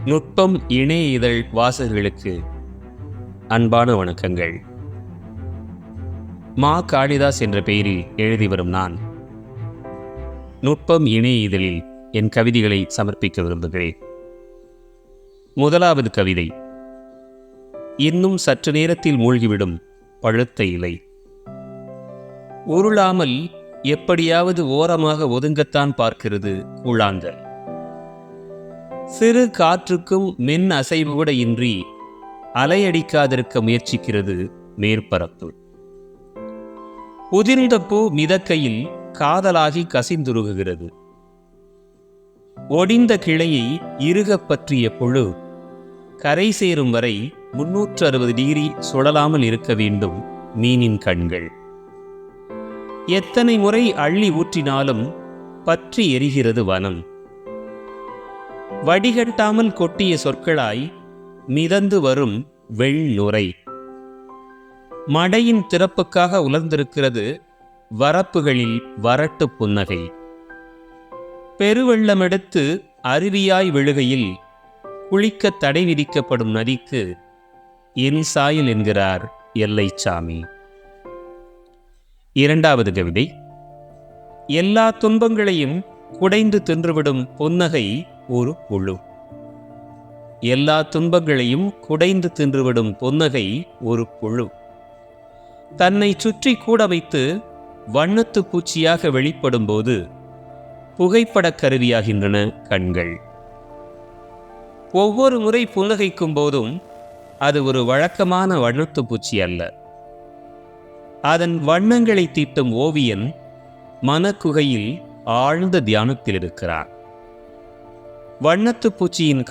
நுட்பம் இணைய இதழ் வாசகர்களுக்கு அன்பான வணக்கங்கள். மா காளிதாஸ் என்ற பெயரில் எழுதி வரும் நான் நுட்பம் இணைய இதழில் என் கவிதைகளை சமர்ப்பிக்க விரும்புகிறேன். முதலாவது கவிதை. இன்னும் சற்று நேரத்தில் மூழ்கிவிடும் பழுத்த இலை. உருளாமல் எப்படியாவது ஓரமாக ஒதுங்கத்தான் பார்க்கிறது கூழாங்கல். சிறு காற்றுக்கும் மென் அசைவு கூட இன்றி அலையடிக்காதிருக்க முயற்சிக்கிறது மேற்பரப்பு. உதிர்ந்த பூ மிதக்கையில் காதலாகி கசிந்துருகுகிறது. ஒடிந்த கிளையை இறுகப் பற்றிய புழு கரை சேரும் வரை 360 டிகிரி சுழலாமல் இருக்க வேண்டும் மீனின் கண்கள். எத்தனை முறை அள்ளி ஊற்றினாலும் பற்றி எரிகிறது வனம். வடிகட்டாமல் கொட்டிய சொற்களாய் மிதந்து வரும் வெள்நுரை. மடையின் திறப்புக்காக உலர்ந்திருக்கிறது வரப்புகளில் வரட்டு புன்னகை. பெருவெள்ளமெடுத்து அருவியாய் விழுகையில் குளிக்க தடை விதிக்கப்படும் நதிக்கு என் சாயல் என்கிறார் எல்லைச்சாமி. இரண்டாவது கவிதை. எல்லா துன்பங்களையும் குடைந்து தின்றுவிடும் புன்னகை ஒரு புழு. எல்லா துன்பங்களையும் குடைந்து தின்றுவிடும் புன்னகை ஒரு புழு. தன்னை சுற்றி கூட வைத்து வண்ணத்து பூச்சியாக வெளிப்படும் போது புகைப்படக் கருவியாகின்றன கண்கள். ஒவ்வொரு முறை புன்னகைக்கும் போதும் அது ஒரு வழக்கமான வண்ணத்து பூச்சி அல்ல. அதன் வண்ணங்களை தீட்டும் ஓவியன் மனக்குகையில் ஆழ்ந்த தியானத்தில் இருக்கிறார். வண்ணத்து பூச்சியின்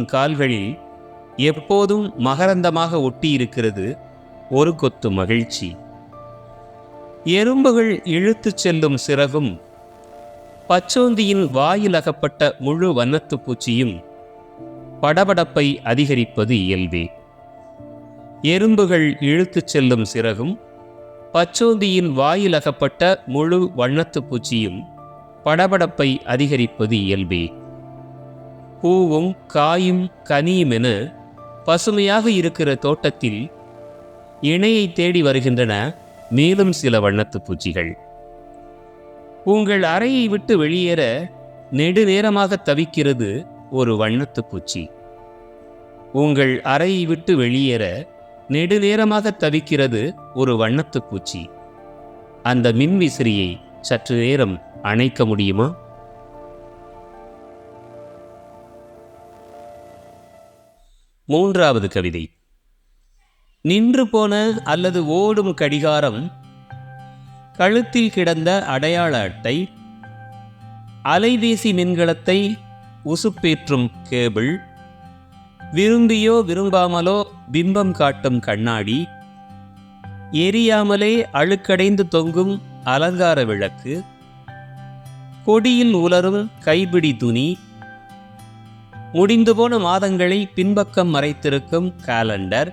கால்களில் எப்போதும் மகரந்தமாக ஒட்டியிருக்கிறது ஒரு கொத்து மகிழ்ச்சி. எறும்புகள் இழுத்துச் செல்லும் சிறகும் பச்சோந்தியின் வாயில் அகப்பட்ட முழு வண்ணத்து பூச்சியும் படபடப்பை அதிகரிப்பது இயல்பே. எறும்புகள் இழுத்துச் செல்லும் சிறகும் பச்சோந்தியின் வாயில் அகப்பட்ட முழு வண்ணத்து பூச்சியும் படபடப்பை அதிகரிப்பது இயல்பே. பூவும் காயும் கனியும் என பசுமையாக இருக்கிற தோட்டத்தில் இணையை தேடி வருகின்றன மேலும் சில வண்ணத்து பூச்சிகள். உங்கள் அறையை விட்டு வெளியேற நெடுநேரமாக தவிக்கிறது ஒரு வண்ணத்து பூச்சி. உங்கள் அறையை விட்டு வெளியேற நெடுநேரமாக தவிக்கிறது ஒரு வண்ணத்து பூச்சி. அந்த மின்விசிறியை சற்று நேரம் அணைக்க முடியுமா? மூன்றாவது கவிதை. நின்று போன அல்லது ஓடும் கடிகாரம், கழுத்தில் கிடந்த அடையாள அட்டை, அலைபேசி மின்கலத்தை உசுப்பேற்றும் கேபிள், விரும்பியோ விரும்பாமலோ பிம்பம் காட்டும் கண்ணாடி, எரியாமலே அழுக்கடைந்து தொங்கும் அலங்கார விளக்கு, கொடியில் உலரும் கைப்பிடி துணி, முடிந்து போன மாதங்களை பின்பக்கம் மறைத்திருக்கும் காலண்டர்,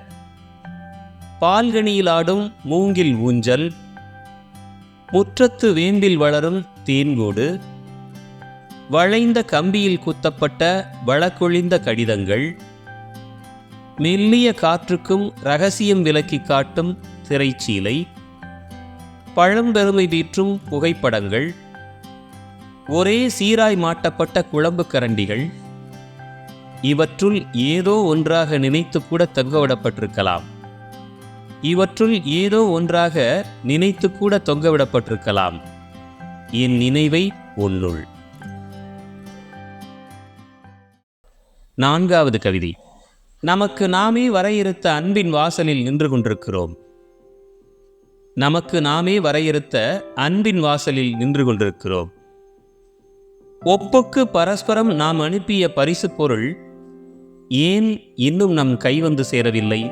பால்கனியில் ஆடும் மூங்கில் ஊஞ்சல், முற்றத்து வேம்பில் வளரும் தேன்கூடு, வளைந்த கம்பியில் குத்தப்பட்ட வழக்கொழிந்த கடிதங்கள், மெல்லிய காற்றுக்கும் ரகசியம் விலக்கி காட்டும் திரைச்சீலை, பழம்பெருமை வீற்றும் புகைப்படங்கள், ஒரே சீராய் மாட்டப்பட்ட குழம்பு கரண்டிகள், இவற்றுள் ஏதோ ஒன்றாக நினைத்து கூட தொங்கவிடப்பட்டிருக்கலாம். என் நினைவை உன்னுள். நான்காவது கவிதை. நமக்கு நாமே வரையறுத்த அன்பின் வாசலில் நின்று கொண்டிருக்கிறோம். ஒப்புக்கு பரஸ்பரம் நாம் அனுப்பிய பரிசு பொருள் ஏன் இன்னும் நம் கைவந்து சேரவில்லை?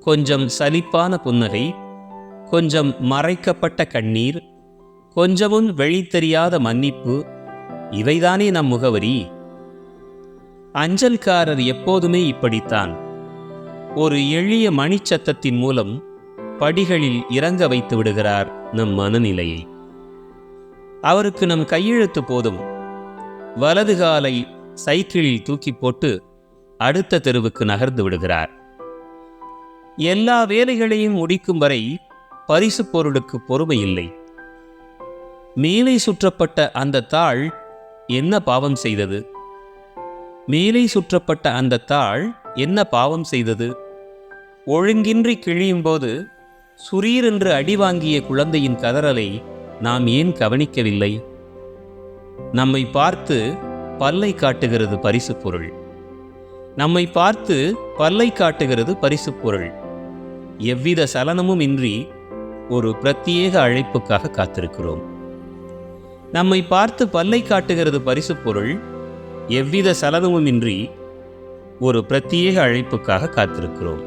கொஞ்சம் சலிப்பான புன்னகை, கொஞ்சம் மறைக்கப்பட்ட கண்ணீர், கொஞ்சமும் வெளித்தெரியாத மன்னிப்பு, இவைதானே நம் முகவரி. அஞ்சல்காரர் எப்போதுமே இப்படித்தான். ஒரு எளிய மணிச்சத்தத்தின் மூலம் படிகளில் இறங்க வைத்து விடுகிறார் நம் மனநிலையை. அவருக்கு நம் கையெழுத்து போதும். வலது காலை சைக்கிளில் தூக்கி போட்டு அடுத்த தெருவுக்கு நகர்ந்து விடுகிறார். எல்லா வேலைகளையும் முடிக்கும் வரை பரிசு பொருளுக்கு பொறுமை இல்லை. மேலே சுற்றப்பட்ட அந்த தாள் என்ன பாவம் செய்தது? மேலே சுற்றப்பட்ட அந்த தாள் என்ன பாவம் செய்தது? ஒழுங்கின்றி கிழியும் போது சுரீரென்று அடி வாங்கிய குழந்தையின் கதறலை நாம் ஏன் கவனிக்கவில்லை? நம்மை பார்த்து பல்லை காட்டுகிறது பரிசு பொருள். நம்மை பார்த்து பல்லை காட்டுகிறது பரிசு பொருள். எவ்வித சலனமும் இன்றி ஒரு பிரத்யேக அழைப்புக்காக காத்திருக்கிறோம். நம்மை பார்த்து பல்லை காட்டுகிறது பரிசு பொருள். எவ்வித சலனமும் இன்றி ஒரு பிரத்யேக அழைப்புக்காக காத்திருக்கிறோம்.